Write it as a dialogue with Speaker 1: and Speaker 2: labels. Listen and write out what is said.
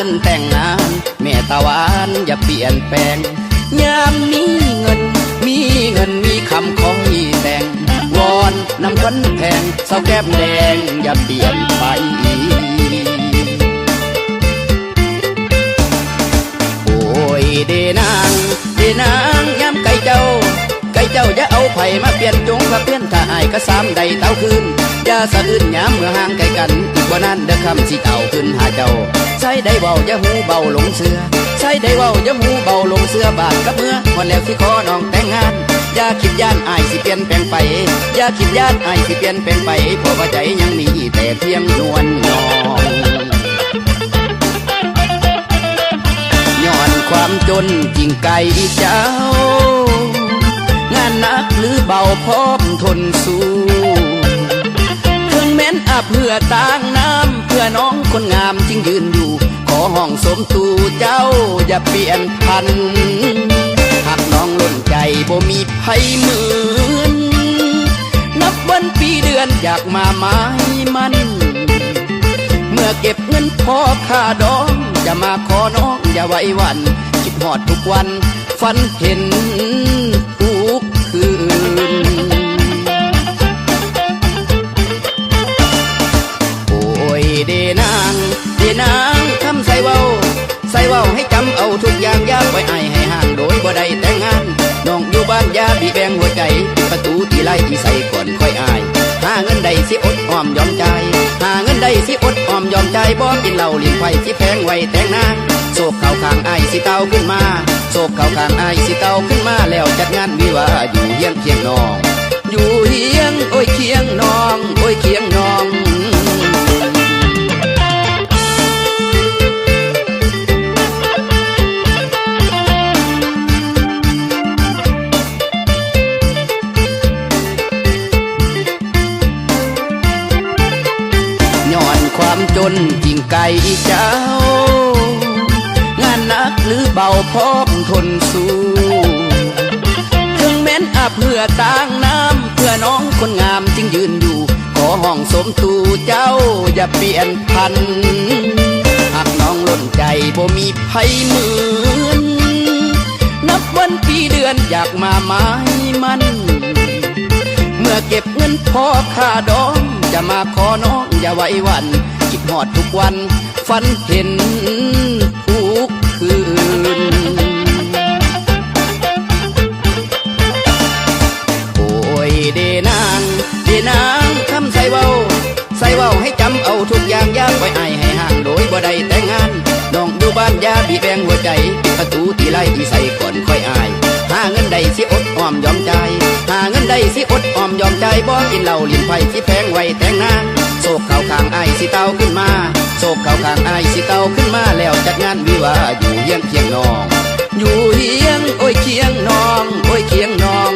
Speaker 1: งินแต่งงานแม่ตะวันอย่าเปลี่ยนแปลงยามมีเงินมีคำขอให้แต่งวอนน้ำพันแพงเศร้าแก้มแดงอย่าเปลี่ยนไปโอ้ยเดนางย้ำไก่เจ้าอย่าเอาไผ่มาเปลี่ยนจงพระเพี้ยนถ้าอายก็ซ้ำใดเต้าคืนอย่าสะอื้นย้ำเมื่อห่างไกลกันอีกว่านั้นเด้อคำสิเต่าขึ้นหาเจ้าใส่ได้เบาอย่าหูเบาลงเสือใส่ได้เบาอย่าหูเบาลงเสือบาดกับเมื่อวันแล้วสิขอน้องแต่งงานอย่าคิดย่านอายสิเปลี่ยนแปลงไปอย่าคิดย่านอายสิเปลี่ยนแปลงไปเพราะว่าใจยังมีแต่เพียงนวลน้องย้อนความจนจริงไกลเจ้างานหนักหรือเบาพร้อมทนสู้ถึงแม้นอาเพื่อต่างน้ำเพื่อน้องคนงามจึงยืนอยู่ขอห้องสมตูเจ้าอย่าเปลี่ยนพันหากน้องล้นใจบ่มีไผเหมือนนับวันปีเดือนอยากมาไม้มันเมื่อเก็บเงินพอค่าดองจะมาขอน้องอย่าไว้วันคิดหอดทุกวันฝันเห็นทุกคืนโอ้ยเดนางคำใส่เว้าให้จำเอาทุกอย่างอย่าไว้อายให้ห่างโดยบ่ได้แต่งงานน้องอยู่บ้านอย่าบีแบงหัวใจประตูที่ไล่ที่ใส่ก่อนค่อยอายหาเงินใดสิอดออมยอมใจหาเงินใดสิอดออมยอมใจบ่กินเหล้าเลี้ยงไฟสิแพงไว้แต่งนางโศกเข่าข้างอายสิเต้าขึ้นมาโศกเข่าข้างอายสิเต้าขึ้นมาแล้วจัดงานวิวาอยู่เฮียงเคียงน้องอยู่เฮียงโอ้ยเคียงน้องโอ้ยเคียงน้องความจนจริงไกลเจ้างานหนักหรือเบาพร้อมทนสู้ถึงแม้นอาเพื่อต่างน้ำเพื่อน้องคนงามจึงยืนอยู่ขอห้องสมตูเจ้าอย่าเปลี่ยนพันหากน้องล้นใจบ่มีไผเหมือนนับวันปีเดือนอยากมาไม้มันเมื่อเก็บเงินพอค่าดองจะมาขอน้องอย่าไว้วันคิดหอดทุกวันฝันเห็นทุกคืนโอ้ยเดนางคำใส่เว้าให้จำเอาทุกอย่างอย่าไว้อายให้ห่างโดยบ่ได้แต่งงานน้องอยู่บ้านอย่าบีแบงหัวใจประตูที่ไล่ที่ใส่ก่อนค่อยอายหาเงินใดสิอดออมยอมใจหาเงินใดสิอดออมยอมใจบ่กินเหล้าลิ้นไผ่สิแพงไว้แต่งนางโศกเข่าข้างอายสิเต้าขึ้นมาโศกเข่าข้างอายสิเต้าขึ้นมาแล้วจัดงานวิวาอยู่เฮียงเคียงน้องอยู่เฮียงโอ้ยเคียงน้องโอ้ยเคียงน้อง